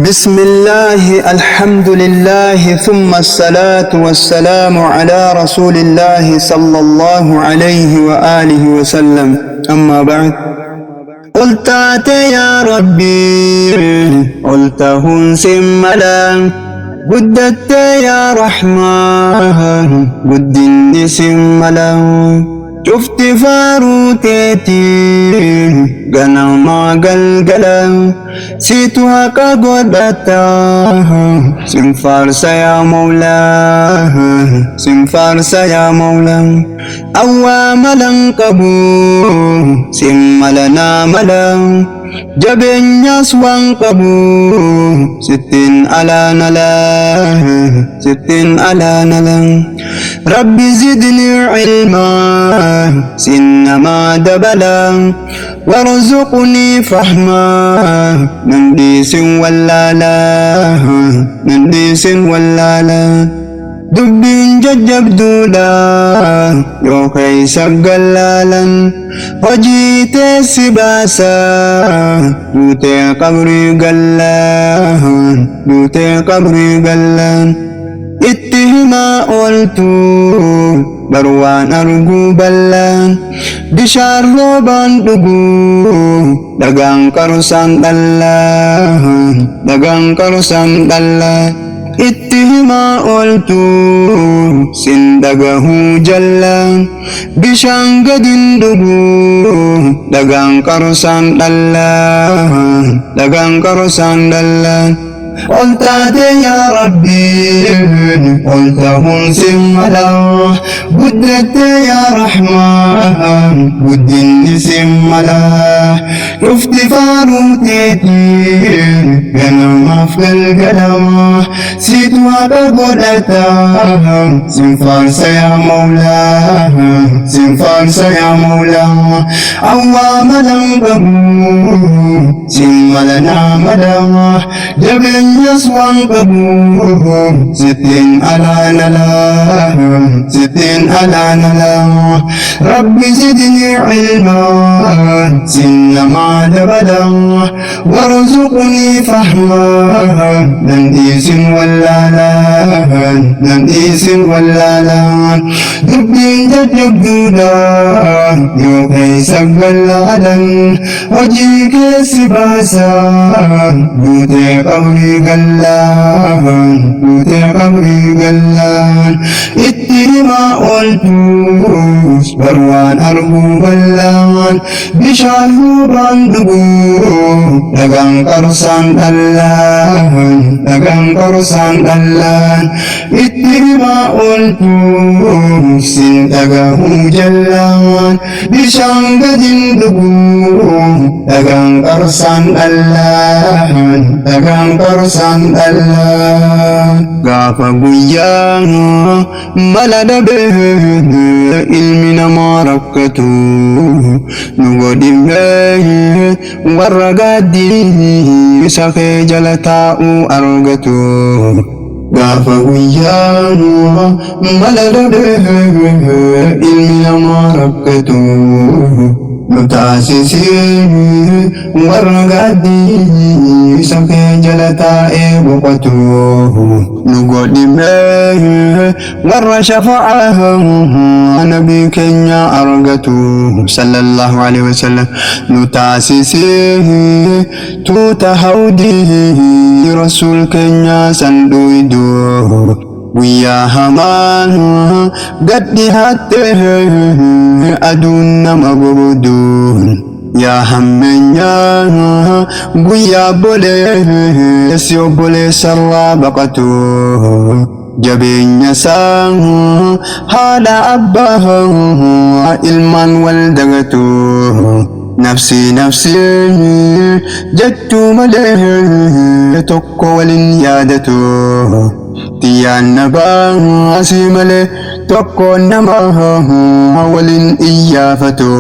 بسم الله الحمد لله ثم الصلاة والسلام على رسول الله صلى الله عليه وآله وسلم أما بعد قلت يا ربي قلت سملا قدت يا رحمن قد سملا شفت فاروتيتي ganama galgala situ haka godata simfar saya maula simfar saya maula awamalang kabu simmalana malang jabenya swang kabu sitin ala nala sitin ala nalang rabbi zidni ilma sinnama dabalang warzuqni fahma nandisin wallala nandisin wallala dubbin jajjabduudha yoo keeysa gallalan hojiite si baasa duutee qabrii gallaan duutee qabrii gallaan itti himaa ooltu barwaan arguu ballaan bishaan roobaan dhuguu dhagaan qarusaan dhallaan dhagaan qarusaan dhallaan itti himaa ooltu sin dhagahuu jallaan bishaan gadin dhuguu dhagaan qarusaan dhallaan dhagaan qarusaan dhallaan قلت يا ربي قلت سملا بدت يا رحمن بد سملا شفت فاروتيتي قلم في القلم سيتوا بقولتا سنفارس يا مولاه سنفارس يا مولاه عوام لنقبو سملنا ملاه جبل يسوان قبو ستين على نلا ستين على نلا ربي زدني علما سن ما دبلا وارزقني فهما ننديس ولالا ننديس ولالا دبي جدودا يوكي سقلالا وجيك سباسا بوتي قولي gallaan duutee qabrii gallaan itti himaa ooltus barwaan arguu ballaan bishaan roobaan dhuguu dhagaan qarsaan dhallaan dhagaan qarsaan dhallaan itti himaa ooltus sin dhagahuu jallaan bishaan gadin dhuguu dhagaan qarsaan dhallaan dhagaan qarsaan gaafa guyyaa mala dhabee ilmi namaa rakkatu nu godhimee warra gaaddii isa kee jala taa'uu argatu gaafa guyyaa mala dhabee ilmi namaa rakkatu nu taasisee warra gaaddii isa kee jala taa'ee boqotu nu godhimee warra shafa'aa nabii keenya argatu sallallahu alaihi wasallam nu taasisee tuuta hawdii rasuul keenya san dhuydu guyyaa hamaan gaddi hattee aduun nama gubduun yaa hammeenyaa guyyaa boleessi obboleessarraa baqatu jabeenya isaa haadha abbaa ilmaan wal dagatu nafsi nafsi jechuu malee tokko walin yaadatu tiyaan nabaasi malee tokko nama walin iyyaafatu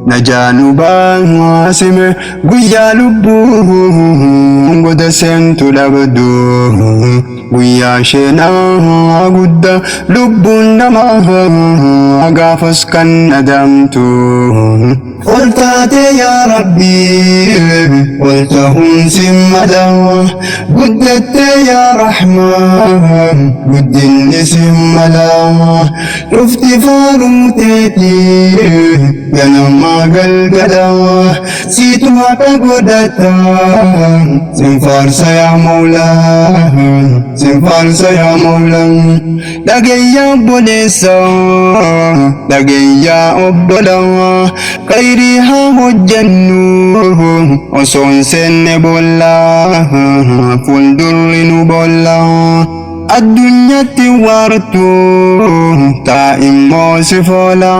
najaanu baasime guyyaa lubbuu goda seentu dhabdu guyyaa sheenaa guddaa lubbuun namaa gaafas kan nadamtu. Ol taate yaa Rabbii ol ta'uun si mala guddatte yaa Rahmaan guddinni si mala dhufti faaruu teetii ganama galgala siitu haqa godhata sin faarsa yaa Mawlaa sin faarsa yaa Mawlaa dhageeyyaa obboleessa dhageeyyaa obbola khayrii haa hojjennu osoo hin seenne boolla fuuldurri nu boolla addunyaatti waartu taa'immoo si foola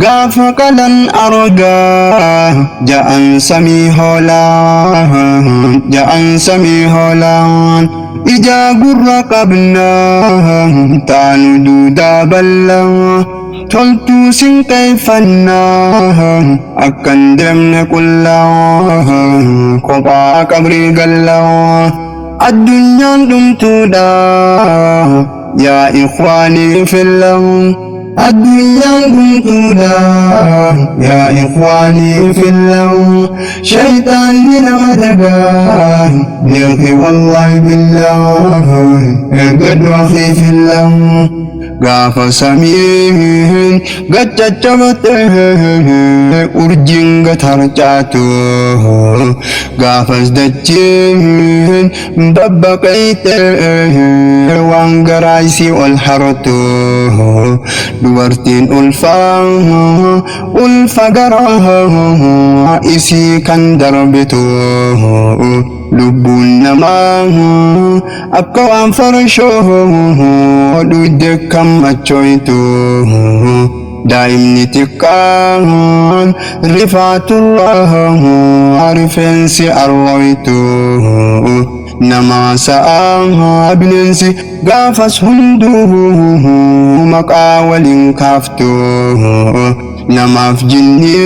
gaafa qalan argaa ja'an samii hoola ja'an samii hoola ijaa gurra qabna taanu duudaa balla toltuu sin qeeffannaa akkan deemne qullaa kophaa qabrii gallaa addunyaan dhumtuudha yaa ikhwaanii fillah الدنيا قلتنا يا إخواني في الله شيطان لنا دقا يلقي والله بالله قد وخي في الله غاف سمين قد تجبته أرجين قد هرجاته غاف ازدجين ببقيته وانقرايسي والحرته dubartiin ulfa garaa isii kan darbitu lubbuun namaa akka waan farshoo dhudde kan machoytu daa'imni xiqqaan rifaaturraa rifeensi arroytu nama sa'a bineensi gaafas hunduu maqaa waliin kaaftu namaaf jinni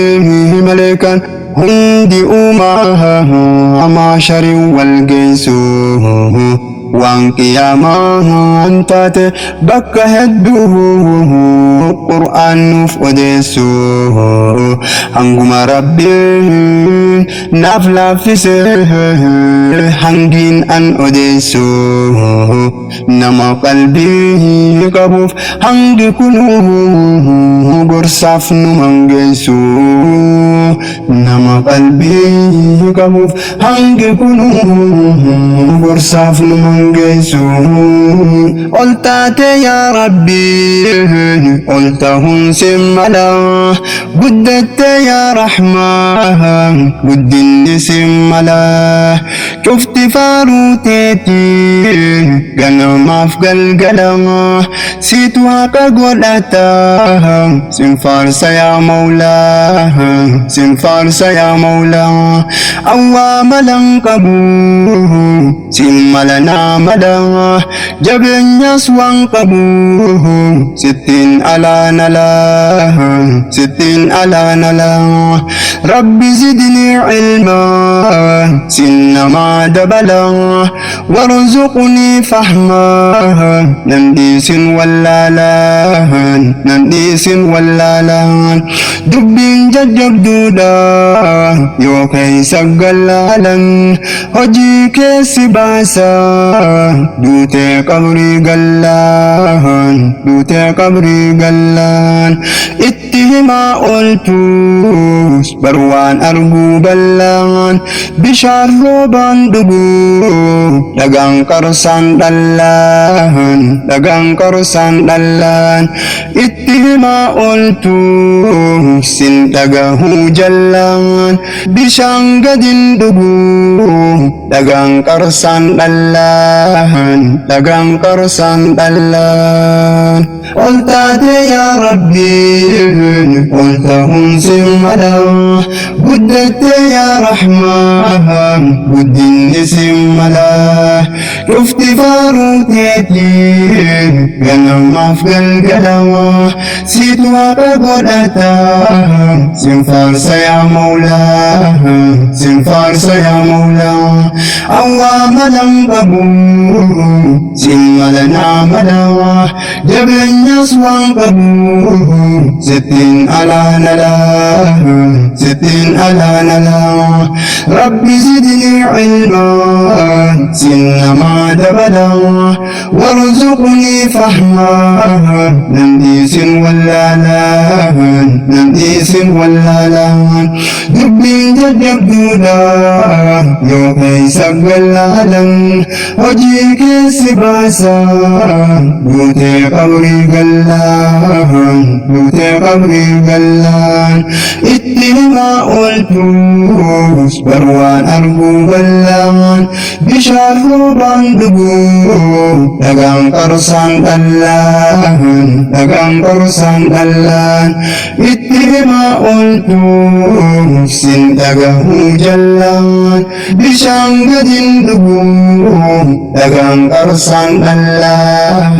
maleekan hundi uumaa maashariin wal geessu waan qiyaamaan taate bakka hedduu qur'aan nuuf odeessu hanguma rabbiin naaf laaffise hangiin an odeessu nama qalbii qabuuf hangi kunuu gorsaaf nu mangeessu nama qalbii qabuuf hangi kunuu gorsaaf nu mangeessu ol taate yaa Rabbii ol ta'uun si mala guddatte yaa Rahmaan guddinni si mala cufti faaruu teetii ganamaaf galgala siitu haqa godhata sin faarsa yaa Mawlaa sin faarsa yaa Mawlaa awwaama lan qabu sin mala naa mala jabeenyas waan qabu sittiin alaanala rabbi zidni ilma sin namaa dabala warzuqni fahma nandiisin wallaalaan dubbiin jajjabduudha yoo keessa gallaalan hojii keessi baasa duutee qabrii gallaan itti himaa ooltus barwaan arguu ballaan bishaan roobaan dhuguu dhagaan qarsaan dhallaan itti himaa ooltus sin dhagahuu jallaan bishaan gadin dhuguu dhagaan qarsaan dhallaan قلتاتي يا ربي قلتهم سملا قدت يا رحمن قد سملا شفت فاروتيتي كان ما في القلوة سيتوا بقولتا سنفارس يا مولا سنفارس يا مولا عوام لنقبو سنملنا مدوا جبل نسوان قبو ستين على نلا ستين على نلا ربي زدني علما سنما دبلا وارزقني فهما نمديس ولالا نمديس ولالا دبين جدب دولا يوكي سقلالا وجيك سباسا بوتي قبري قلان بوتي قبري قلان اتهما قلتوس بروان أرجو قلان بشارو باندقو dagang karusan dalan itima ultu sin dagahu jalan bisang gadin dugu dagang karusan dalan